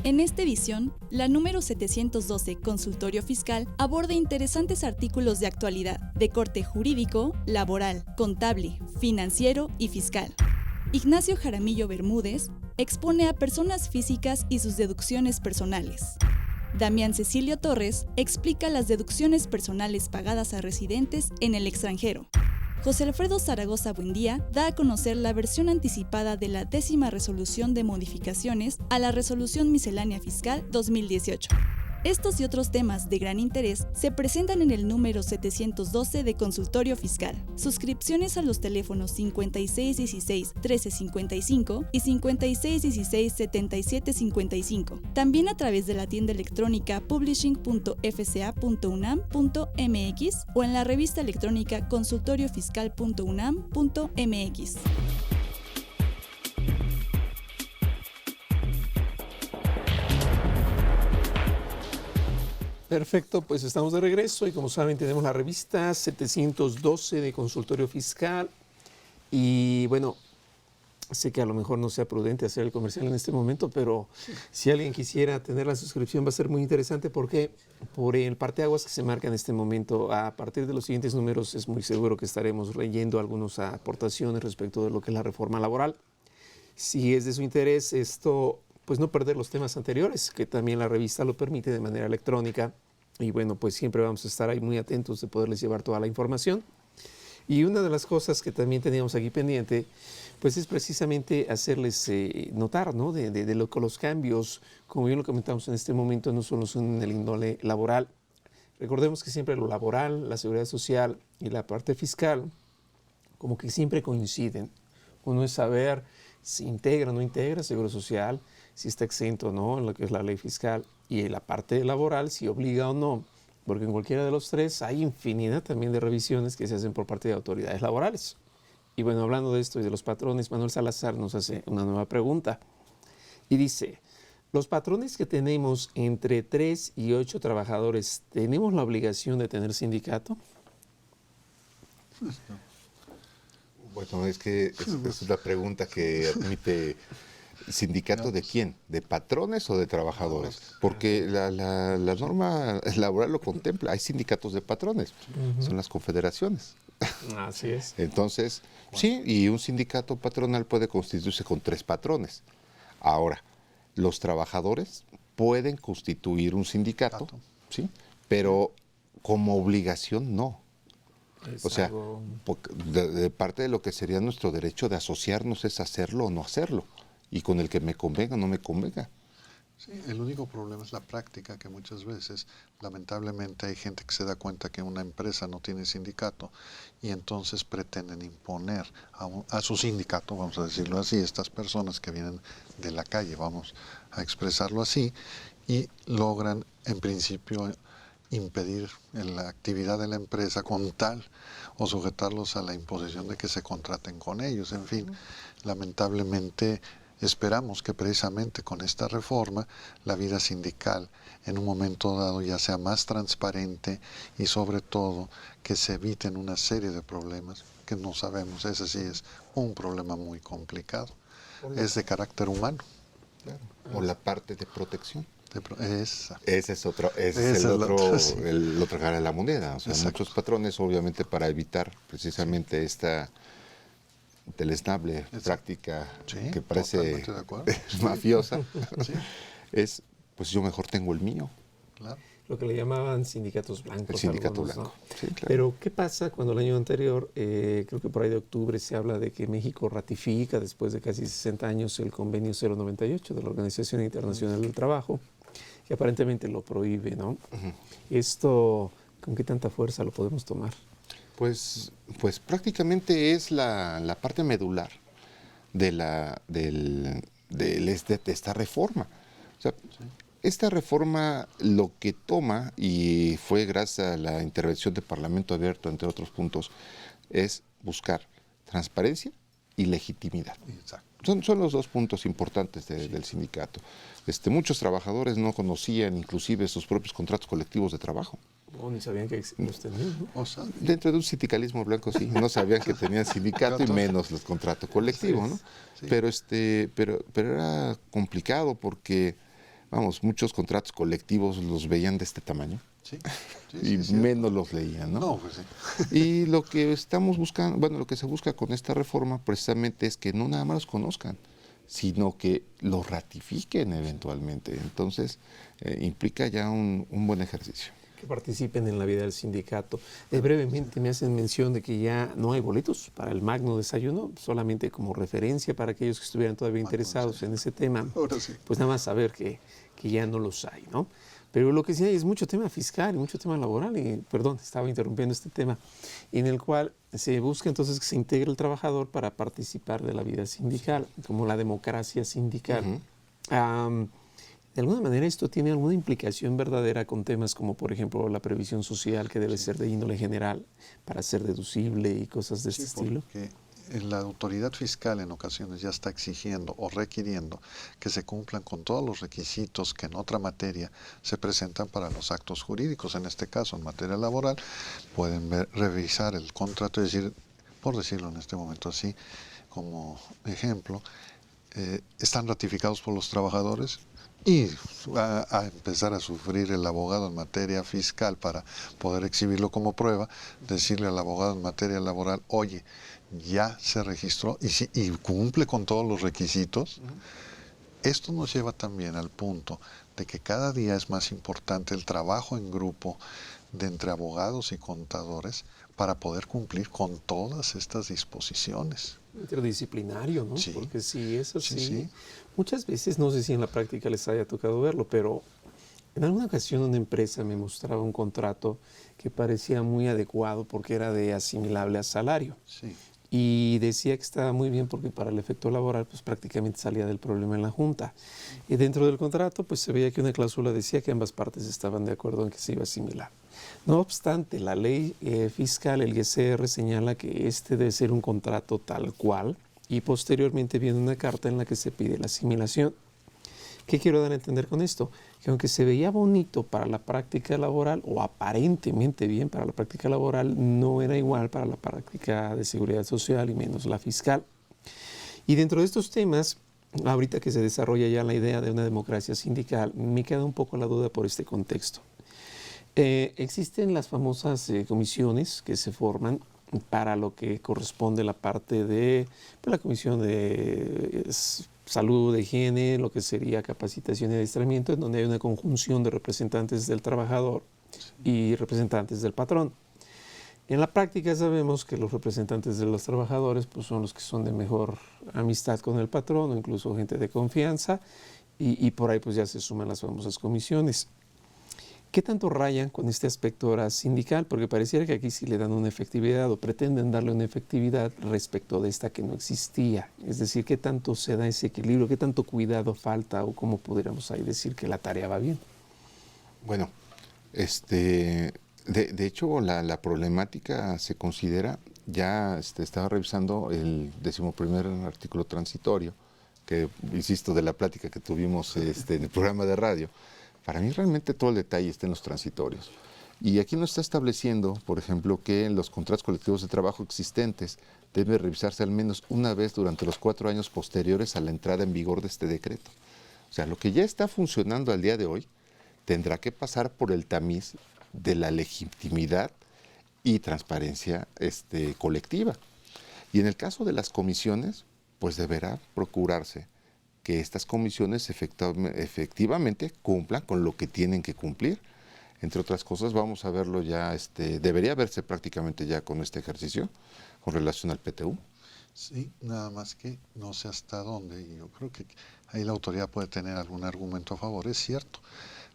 S8: En esta edición, la número 712 Consultorio Fiscal aborda interesantes artículos de actualidad, de corte jurídico, laboral, contable, financiero y fiscal. Ignacio Jaramillo Bermúdez expone a personas físicas y sus deducciones personales. Damián Cecilio Torres explica las deducciones personales pagadas a residentes en el extranjero. José Alfredo Zaragoza Buendía da a conocer la versión anticipada de la 10ª resolución de modificaciones a la Resolución Miscelánea Fiscal 2018. Estos y otros temas de gran interés se presentan en el número 712 de Consultorio Fiscal. Suscripciones a los teléfonos 5616-1355 y 5616-7755. También a través de la tienda electrónica publishing.fca.unam.mx o en la revista electrónica consultoriofiscal.unam.mx.
S1: Perfecto, pues estamos de regreso y como saben tenemos la revista 712 de Consultorio Fiscal y bueno, sé que a lo mejor no sea prudente hacer el comercial en este momento, pero si alguien quisiera tener la suscripción va a ser muy interesante porque por el parteaguas que se marca en este momento, a partir de los siguientes números es muy seguro que estaremos leyendo algunas aportaciones respecto de lo que es la reforma laboral. Si es de su interés esto, pues no perder los temas anteriores, que también la revista lo permite de manera electrónica. Y bueno, pues siempre vamos a estar ahí muy atentos de poderles llevar toda la información. Y una de las cosas que también teníamos aquí pendiente, pues es precisamente hacerles notar, ¿no? de lo que los cambios, como bien lo comentamos en este momento, no solo son en el índole laboral. Recordemos que siempre lo laboral, la seguridad social y la parte fiscal, como que siempre coinciden. Uno es saber si integra o no integra seguro social, si está exento o no en lo que es la ley fiscal, y en la parte laboral, si obliga o no. Porque en cualquiera de los tres hay infinidad también de revisiones que se hacen por parte de autoridades laborales. Y bueno, hablando de esto y de los patrones, Manuel Salazar nos hace una nueva pregunta. Y dice, los patrones que tenemos entre 3 y 8 trabajadores, ¿tenemos la obligación de tener sindicato?
S3: Bueno, es que es una pregunta que admite... ¿Sindicato de quién? ¿De patrones o de trabajadores? Porque la norma laboral lo contempla. Hay sindicatos de patrones, son las confederaciones.
S1: Así es.
S3: Entonces, sí, y un sindicato patronal puede constituirse con 3 patrones. Ahora, los trabajadores pueden constituir un sindicato, ¿sí? Pero como obligación no.
S1: Es
S3: o sea,
S1: algo...
S3: de parte de lo que sería nuestro derecho de asociarnos es hacerlo o no hacerlo. Y con el que me convenga o no me convenga.
S2: Sí, el único problema es la práctica, que muchas veces, lamentablemente, hay gente que se da cuenta que una empresa no tiene sindicato y entonces pretenden imponer a su sindicato, vamos a decirlo así, estas personas que vienen de la calle, vamos a expresarlo así, y logran, en principio, impedir la actividad de la empresa con tal o sujetarlos a la imposición de que se contraten con ellos. En fin, lamentablemente... Esperamos que precisamente con esta reforma la vida sindical en un momento dado ya sea más transparente y sobre todo que se eviten una serie de problemas que no sabemos. Ese sí es un problema muy complicado. Es de carácter humano.
S3: Claro. O la parte de protección.
S2: Ese
S3: es el otro cara de la moneda. O sea, muchos patrones, obviamente, para evitar precisamente esta deleznable práctica que parece mafiosa, es, pues yo mejor tengo el mío.
S2: Claro.
S1: Lo que le llamaban sindicatos blancos.
S3: El sindicato
S1: algunos,
S3: blanco.
S1: ¿no?
S3: Sí, claro.
S1: Pero, ¿qué pasa cuando el año anterior, creo que por ahí de octubre, se habla de que México ratifica, después de casi 60 años, el convenio 098 de la Organización Internacional del Trabajo, que aparentemente lo prohíbe, ¿no? Esto, ¿con qué tanta fuerza lo podemos tomar?
S3: Pues prácticamente es la parte medular de esta reforma. O sea, esta reforma lo que toma, y fue gracias a la intervención del Parlamento Abierto, entre otros puntos, es buscar transparencia y legitimidad. Son los 2 puntos importantes del sindicato. Muchos trabajadores no conocían inclusive sus propios contratos colectivos de trabajo.
S1: Ni sabían que los tenían, ¿no?
S3: Dentro de un sindicalismo blanco sí, no sabían que tenían sindicato y menos los contratos colectivos, ¿no? Sí. Pero era complicado porque, vamos, muchos contratos colectivos los veían de este tamaño. Y menos los leían, ¿no?
S2: Pues sí.
S3: Y lo que estamos buscando, bueno, lo que se busca con esta reforma precisamente es que no nada más los conozcan, sino que los ratifiquen eventualmente. Entonces, implica ya un buen ejercicio.
S1: Que participen en la vida del sindicato. Brevemente me hacen mención de que ya no hay boletos para el magno desayuno, solamente como referencia para aquellos que estuvieran todavía interesados en ese tema. Pues nada más saber que ya no los hay, ¿no? Pero lo que sí hay es mucho tema fiscal y mucho tema laboral, y perdón, estaba interrumpiendo este tema, en el cual se busca entonces que se integre el trabajador para participar de la vida sindical, como la democracia sindical. De alguna manera esto tiene alguna implicación verdadera con temas como, por ejemplo, la previsión social, que debe ser de índole general para ser deducible y cosas de este estilo.
S2: Porque la autoridad fiscal en ocasiones ya está exigiendo o requiriendo que se cumplan con todos los requisitos que en otra materia se presentan para los actos jurídicos. En este caso, en materia laboral, pueden revisar el contrato y decir, por decirlo en este momento así, como ejemplo, están ratificados por los trabajadores, y a empezar a sufrir el abogado en materia fiscal para poder exhibirlo como prueba, decirle al abogado en materia laboral, oye, ya se registró y cumple con todos los requisitos. Esto nos lleva también al punto de que cada día es más importante el trabajo en grupo de entre abogados y contadores para poder cumplir con todas estas disposiciones.
S1: Interdisciplinario, ¿no?
S2: Sí.
S1: Porque sí, eso sí.
S2: Sí.
S1: Muchas veces, no sé si en la práctica les haya tocado verlo, pero en alguna ocasión una empresa me mostraba un contrato que parecía muy adecuado porque era de asimilable a salario.
S2: Sí.
S1: Y decía que estaba muy bien porque para el efecto laboral pues prácticamente salía del problema en la junta. Y dentro del contrato pues se veía que una cláusula decía que ambas partes estaban de acuerdo en que se iba a asimilar. No obstante, la ley fiscal, el GCR, señala que este debe ser un contrato tal cual y posteriormente viene una carta en la que se pide la asimilación. ¿Qué quiero dar a entender con esto? Que aunque se veía bonito para la práctica laboral o aparentemente bien para la práctica laboral, no era igual para la práctica de seguridad social y menos la fiscal. Y dentro de estos temas, ahorita que se desarrolla ya la idea de una democracia sindical, me queda un poco la duda por este contexto. Existen las famosas comisiones que se forman para lo que corresponde la parte de la comisión de salud, de higiene, lo que sería capacitación y adiestramiento, en donde hay una conjunción de representantes del trabajador y representantes del patrón. En la práctica sabemos que los representantes de los trabajadores pues, son los que son de mejor amistad con el patrón o incluso gente de confianza y por ahí pues ya se suman las famosas comisiones. ¿Qué tanto rayan con este aspecto ahora sindical? Porque pareciera que aquí sí le dan una efectividad o pretenden darle una efectividad respecto de esta que no existía. Es decir, ¿qué tanto se da ese equilibrio? ¿Qué tanto cuidado falta? ¿O cómo pudiéramos ahí decir que la tarea va bien?
S3: Bueno, de hecho la problemática se considera, ya estaba revisando el 11º artículo transitorio, que insisto de la plática que tuvimos en el programa de radio. Para mí realmente todo el detalle está en los transitorios. Y aquí nos está estableciendo, por ejemplo, que en los contratos colectivos de trabajo existentes debe revisarse al menos una vez durante los 4 años posteriores a la entrada en vigor de este decreto. O sea, lo que ya está funcionando al día de hoy tendrá que pasar por el tamiz de la legitimidad y transparencia colectiva. Y en el caso de las comisiones, pues deberá procurarse que estas comisiones efectivamente cumplan con lo que tienen que cumplir. Entre otras cosas, vamos a verlo ya, debería verse prácticamente ya con este ejercicio, con relación al PTU.
S2: Sí, nada más que no sé hasta dónde, y yo creo que ahí la autoridad puede tener algún argumento a favor. Es cierto,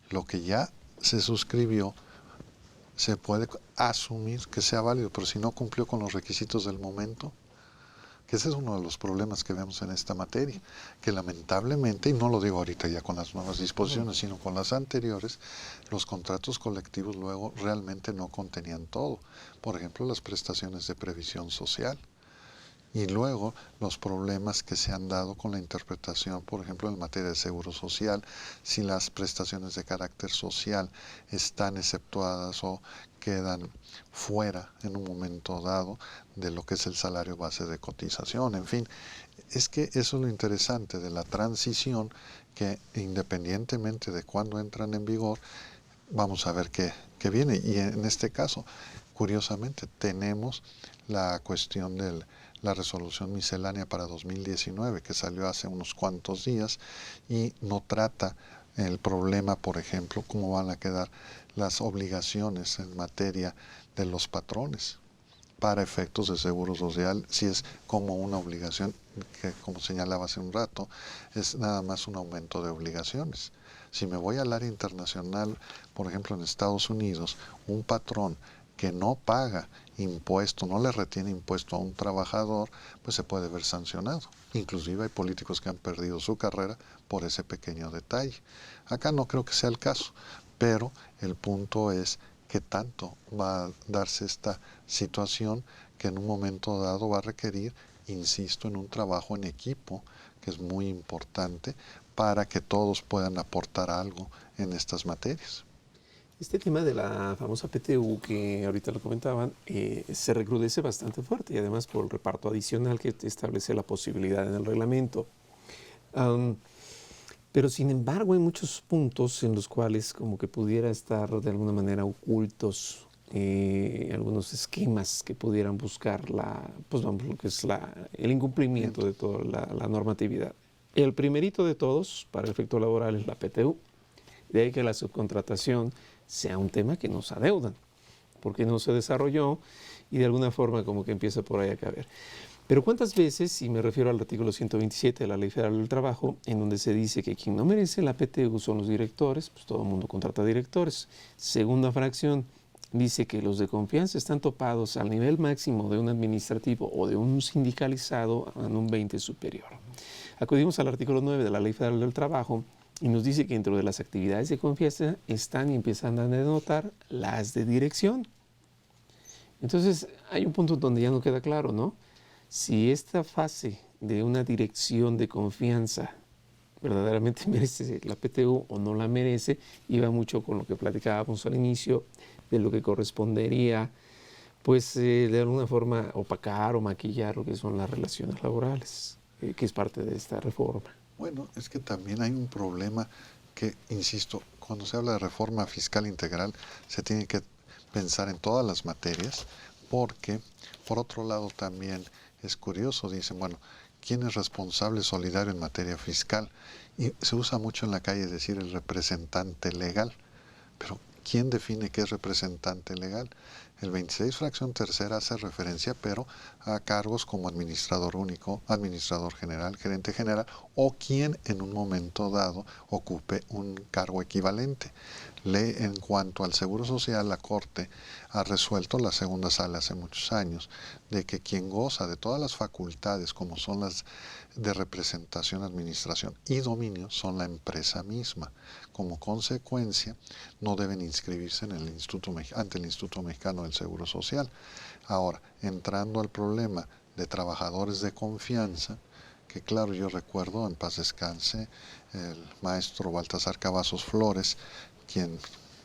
S2: lo que ya se suscribió se puede asumir que sea válido, pero si no cumplió con los requisitos del momento, que ese es uno de los problemas que vemos en esta materia, que lamentablemente, y no lo digo ahorita ya con las nuevas disposiciones, sino con las anteriores, los contratos colectivos luego realmente no contenían todo. Por ejemplo, las prestaciones de previsión social. Y luego los problemas que se han dado con la interpretación, por ejemplo, en materia de seguro social, si las prestaciones de carácter social están exceptuadas o quedan fuera en un momento dado de lo que es el salario base de cotización. En fin, es que eso es lo interesante de la transición, que independientemente de cuándo entran en vigor, vamos a ver qué viene. Y en este caso, curiosamente, tenemos la cuestión de la resolución miscelánea para 2019, que salió hace unos cuantos días y no trata el problema, por ejemplo, cómo van a quedar las obligaciones en materia de los patrones para efectos de seguro social, si es como una obligación, que como señalaba hace un rato, es nada más un aumento de obligaciones. Si me voy al área internacional, por ejemplo en Estados Unidos, un patrón que no paga impuesto, no le retiene impuesto a un trabajador, pues se puede ver sancionado. Inclusive hay políticos que han perdido su carrera por ese pequeño detalle. Acá no creo que sea el caso, pero el punto es qué tanto va a darse esta situación que en un momento dado va a requerir, insisto, en un trabajo en equipo, que es muy importante para que todos puedan aportar algo en estas materias.
S1: Este tema de la famosa PTU, que ahorita lo comentaban, se recrudece bastante fuerte y además por el reparto adicional que establece la posibilidad en el reglamento. Pero sin embargo hay muchos puntos en los cuales como que pudiera estar de alguna manera ocultos algunos esquemas que pudieran buscar lo que es el incumplimiento de toda la normatividad. El primerito de todos, para el efecto laboral, es la PTU. De ahí que la subcontratación sea un tema que nos adeudan, porque no se desarrolló y de alguna forma como que empieza por ahí a caber. Pero ¿cuántas veces, y me refiero al artículo 127 de la Ley Federal del Trabajo, en donde se dice que quien no merece la PTU son los directores, pues todo el mundo contrata directores? Segunda fracción dice que los de confianza están topados al nivel máximo de un administrativo o de un sindicalizado en un 20 superior. Acudimos al artículo 9 de la Ley Federal del Trabajo y nos dice que dentro de las actividades de confianza están y empiezan a denotar las de dirección. Entonces hay un punto donde ya no queda claro, ¿no? Si esta fase de una dirección de confianza verdaderamente merece la PTU o no la merece, iba mucho con lo que platicábamos al inicio de lo que correspondería, pues de alguna forma opacar o maquillar lo que son las relaciones laborales, que es parte de esta reforma.
S2: Bueno, es que también hay un problema que, insisto, cuando se habla de reforma fiscal integral, se tiene que pensar en todas las materias, porque, por otro lado, también es curioso, dicen, bueno, ¿quién es responsable solidario en materia fiscal? Y se usa mucho en la calle decir el representante legal, pero ¿quién define qué es representante legal? El 26 fracción tercera hace referencia, pero a cargos como administrador único, administrador general, gerente general, o quien en un momento dado ocupe un cargo equivalente. En cuanto al Seguro Social, la Corte ha resuelto, la segunda sala hace muchos años, de que quien goza de todas las facultades, como son las de representación, administración y dominio, son la empresa misma. Como consecuencia, no deben inscribirse en el ante el Instituto Mexicano del Seguro Social. Ahora, entrando al problema de trabajadores de confianza, que claro, yo recuerdo, en paz descanse, el maestro Baltasar Cavazos Flores, quien,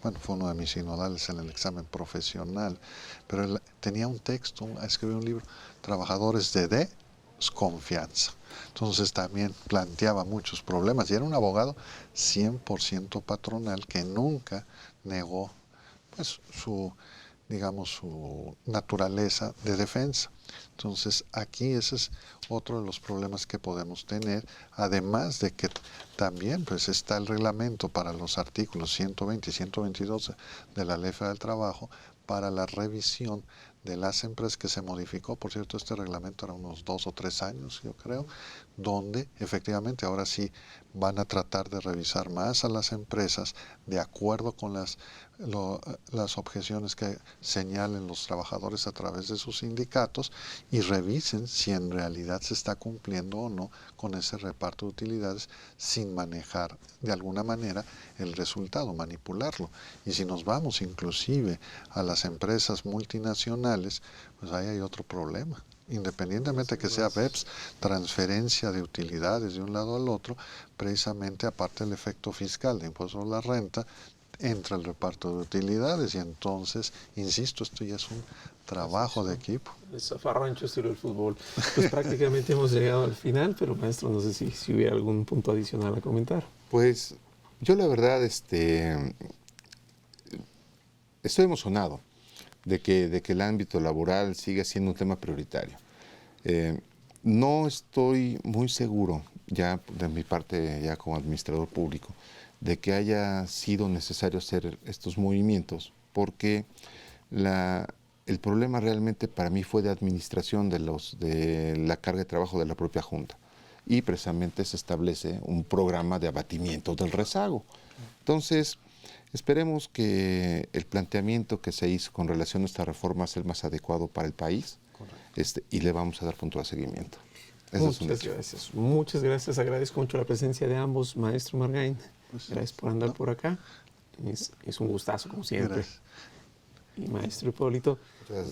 S2: bueno, fue uno de mis sinodales en el examen profesional, pero él tenía un texto, escribió un libro, Trabajadores de Desconfianza. Entonces también planteaba muchos problemas y era un abogado 100% patronal que nunca negó, pues, su naturaleza de defensa. Entonces aquí ese es otro de los problemas que podemos tener, además de que también pues está el reglamento para los artículos 120 y 122 de la Ley Federal del Trabajo para la revisión de las empresas, que se modificó, por cierto, este reglamento era unos 2 o 3 años, yo creo, donde efectivamente ahora sí van a tratar de revisar más a las empresas de acuerdo con las objeciones que señalen los trabajadores a través de sus sindicatos y revisen si en realidad se está cumpliendo o no con ese reparto de utilidades sin manejar de alguna manera el resultado, manipularlo. Y si nos vamos inclusive a las empresas multinacionales, pues ahí hay otro problema. Independientemente que sea BEPS, transferencia de utilidades de un lado al otro, precisamente aparte del efecto fiscal de impuesto a la renta, entra el reparto de utilidades y entonces, insisto, esto ya es un trabajo de equipo.
S1: El zafarrancho estilo del fútbol. Pues prácticamente hemos llegado al final, pero maestro, no sé si hubiera algún punto adicional a comentar.
S3: Pues yo la verdad estoy emocionado de que el ámbito laboral siga siendo un tema prioritario. No estoy muy seguro, ya de mi parte, ya como administrador público, de que haya sido necesario hacer estos movimientos, porque el problema realmente para mí fue de administración de la carga de trabajo de la propia Junta, y precisamente se establece un programa de abatimiento del rezago. Entonces, esperemos que el planteamiento que se hizo con relación a esta reforma sea el más adecuado para el país, y le vamos a dar punto de seguimiento.
S1: Muchas gracias. Muchas gracias. Agradezco mucho la presencia de ambos, maestro Margain. Gracias por andar por acá. Es un gustazo, como siempre.
S2: Gracias.
S1: Y maestro Hipólito,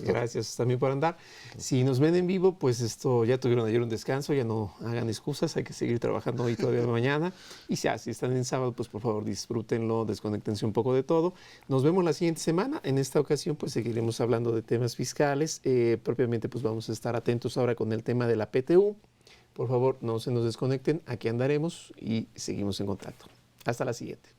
S1: gracias también por andar. Si nos ven en vivo, pues ya tuvieron ayer un descanso, ya no hagan excusas, hay que seguir trabajando hoy todavía mañana. Y si están en sábado, pues por favor disfrútenlo, desconéctense un poco de todo. Nos vemos la siguiente semana. En esta ocasión, pues seguiremos hablando de temas fiscales. Propiamente, pues vamos a estar atentos ahora con el tema de la PTU. Por favor, no se nos desconecten, aquí andaremos y seguimos en contacto. Hasta la siguiente.